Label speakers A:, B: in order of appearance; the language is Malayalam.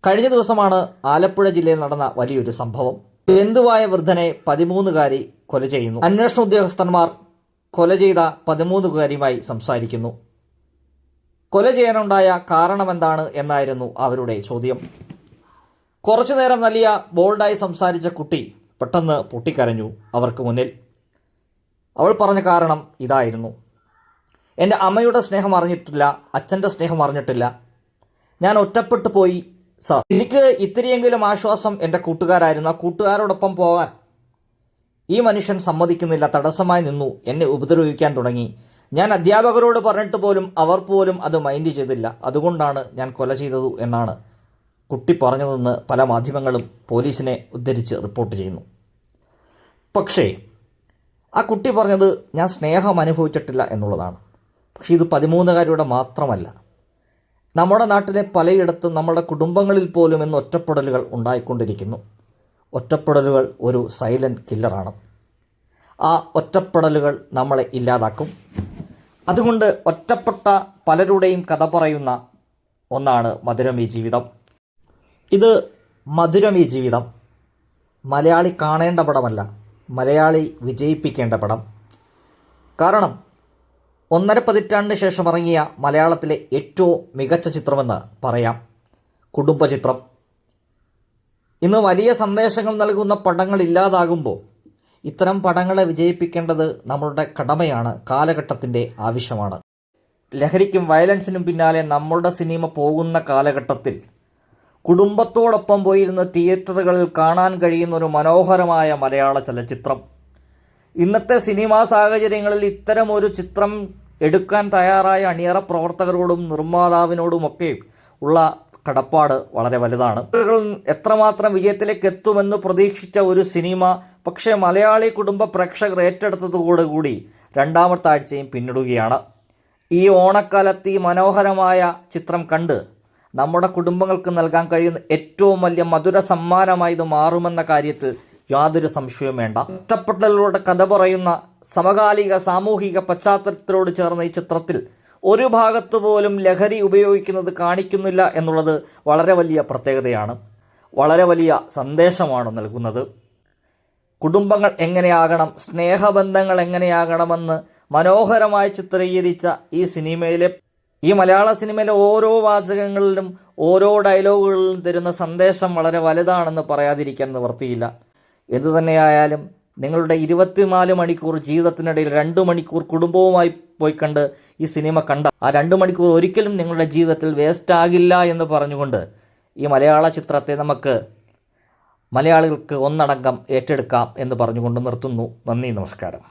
A: കഴിഞ്ഞ ദിവസമാണ് ആലപ്പുഴ ജില്ലയിൽ നടന്ന വലിയൊരു സംഭവം. ബന്ധുവായ വൃദ്ധനെ 13കാരി കൊല ചെയ്യുന്നു. അന്വേഷണ ഉദ്യോഗസ്ഥന്മാർ കൊല ചെയ്ത 13കാരിയുമായി സംസാരിക്കുന്നു. കൊല ചെയ്യാനുണ്ടായ കാരണമെന്താണ് എന്നായിരുന്നു അവരുടെ ചോദ്യം. കുറച്ചു നേരം വലിയ ബോൾഡായി സംസാരിച്ച കുട്ടി പെട്ടെന്ന് പൊട്ടിക്കരഞ്ഞു അവർക്ക് മുന്നിൽ. അവൾ പറഞ്ഞ കാരണം ഇതായിരുന്നു: എൻ്റെ അമ്മയുടെ സ്നേഹം അറിഞ്ഞിട്ടില്ല, അച്ഛൻ്റെ സ്നേഹം അറിഞ്ഞിട്ടില്ല, ഞാൻ ഒറ്റപ്പെട്ടു പോയി സാർ. എനിക്ക് ഇത്തിരിയെങ്കിലും ആശ്വാസം എൻ്റെ കൂട്ടുകാരായിരുന്നു. ആ കൂട്ടുകാരോടൊപ്പം പോകാൻ ഈ മനുഷ്യൻ സമ്മതിക്കുന്നില്ല, തടസ്സമായി നിന്നു, എന്നെ ഉപദ്രവിക്കാൻ തുടങ്ങി. ഞാൻ അധ്യാപകരോട് പറഞ്ഞിട്ട് പോലും അവർ പോലും അത് മൈൻഡ് ചെയ്തില്ല. അതുകൊണ്ടാണ് ഞാൻ കൊല ചെയ്തതു എന്നാണ് കുട്ടി പറഞ്ഞതെന്ന് പല മാധ്യമങ്ങളും പോലീസിനെ ഉദ്ധരിച്ച് റിപ്പോർട്ട് ചെയ്യുന്നു. പക്ഷേ ആ കുട്ടി പറഞ്ഞത് ഞാൻ സ്നേഹം അനുഭവിച്ചിട്ടില്ല എന്നുള്ളതാണ്. പക്ഷേ ഇത് 13കാരിയുടെ മാത്രമല്ല, നമ്മുടെ നാട്ടിലെ പലയിടത്തും നമ്മുടെ കുടുംബങ്ങളിൽ പോലും ഇന്ന് ഒറ്റപ്പെടലുകൾ ഉണ്ടായിക്കൊണ്ടിരിക്കുന്നു. ഒറ്റപ്പെടലുകൾ ഒരു സൈലൻറ്റ് കില്ലറാണ്. ആ ഒറ്റപ്പെടലുകൾ നമ്മളെ ഇല്ലാതാക്കും. അതുകൊണ്ട് ഒറ്റപ്പെട്ട പലരുടെയും കഥ പറയുന്ന ഒന്നാണ് മധുരം ഈ ജീവിതം. ഇത് മധുരം ഈ ജീവിതം മലയാളി കാണേണ്ട പടമല്ല, മലയാളി വിജയിപ്പിക്കേണ്ട പടം. കാരണം 1.5 പതിറ്റാണ്ടിന് ശേഷം ഇറങ്ങിയ മലയാളത്തിലെ ഏറ്റവും മികച്ച ചിത്രമെന്ന് പറയാം കുടുംബചിത്രം. ഇന്ന് വലിയ സന്ദേശങ്ങൾ നൽകുന്ന പടങ്ങൾ ഇല്ലാതാകുമ്പോൾ ഇത്തരം പടങ്ങളെ വിജയിപ്പിക്കേണ്ടത് നമ്മളുടെ കടമയാണ്, കാലഘട്ടത്തിൻ്റെ ആവശ്യമാണ്. ലഹരിക്കും വയലൻസിനും പിന്നാലെ നമ്മളുടെ സിനിമ പോകുന്ന കാലഘട്ടത്തിൽ കുടുംബത്തോടൊപ്പം പോയിരുന്ന തിയേറ്ററുകളിൽ കാണാൻ കഴിയുന്ന ഒരു മനോഹരമായ മലയാള ചലച്ചിത്രം. ഇന്നത്തെ സിനിമാ സാഹചര്യങ്ങളിൽ ഇത്തരം ഒരു ചിത്രം എടുക്കാൻ തയ്യാറായ അണിയറ പ്രവർത്തകരോടും നിർമ്മാതാവിനോടുമൊക്കെ ഉള്ള കടപ്പാട് വളരെ വലുതാണ്. എത്രമാത്രം വിജയത്തിലേക്ക് എത്തുമെന്ന് പ്രതീക്ഷിച്ച ഒരു സിനിമ പക്ഷേ മലയാളി കുടുംബ പ്രേക്ഷകർ ഏറ്റെടുത്തതോടുകൂടി രണ്ടാമത്തെ ആഴ്ചയും പിന്നിടുകയാണ്. ഈ ഓണക്കാലത്ത് ഈ മനോഹരമായ ചിത്രം കണ്ട് നമ്മുടെ കുടുംബങ്ങൾക്ക് നൽകാൻ കഴിയുന്ന ഏറ്റവും വലിയ മധുര സമ്മാനമായി ഇത് മാറുമെന്ന കാര്യത്തിൽ യാതൊരു സംശയവും വേണ്ട. ഒറ്റപ്പെടലുകളുടെ കഥ പറയുന്ന സമകാലിക സാമൂഹിക പശ്ചാത്തലത്തിലോട് ചേർന്ന ഈ ചിത്രത്തിൽ ഒരു ഭാഗത്തു പോലും ലഹരി ഉപയോഗിക്കുന്നത് കാണിക്കുന്നില്ല എന്നുള്ളത് വളരെ വലിയ പ്രത്യേകതയാണ്, വളരെ വലിയ സന്ദേശമാണ് നൽകുന്നത്. കുടുംബങ്ങൾ എങ്ങനെയാകണം, സ്നേഹബന്ധങ്ങൾ എങ്ങനെയാകണമെന്ന് മനോഹരമായി ചിത്രീകരിച്ച ഈ മലയാള സിനിമയിലെ ഓരോ വാചകങ്ങളിലും ഓരോ ഡയലോഗുകളിലും തരുന്ന സന്ദേശം വളരെ വലുതാണെന്ന് പറയാതിരിക്കാൻ നിവൃത്തിയില്ല. എന്തുതന്നെയായാലും നിങ്ങളുടെ 24 മണിക്കൂർ ജീവിതത്തിനിടയിൽ 2 മണിക്കൂർ കുടുംബവുമായി പോയി കണ്ട് ഈ സിനിമ കണ്ട ആ 2 മണിക്കൂർ ഒരിക്കലും നിങ്ങളുടെ ജീവിതത്തിൽ വേസ്റ്റ് ആകില്ല എന്ന് പറഞ്ഞുകൊണ്ട് ഈ മലയാള ചിത്രത്തെ നമുക്ക് മലയാളികൾക്ക് ഒന്നടങ്കം ഏറ്റെടുക്കാം എന്ന് പറഞ്ഞുകൊണ്ട് നിർത്തുന്നു. നന്ദി, നമസ്കാരം.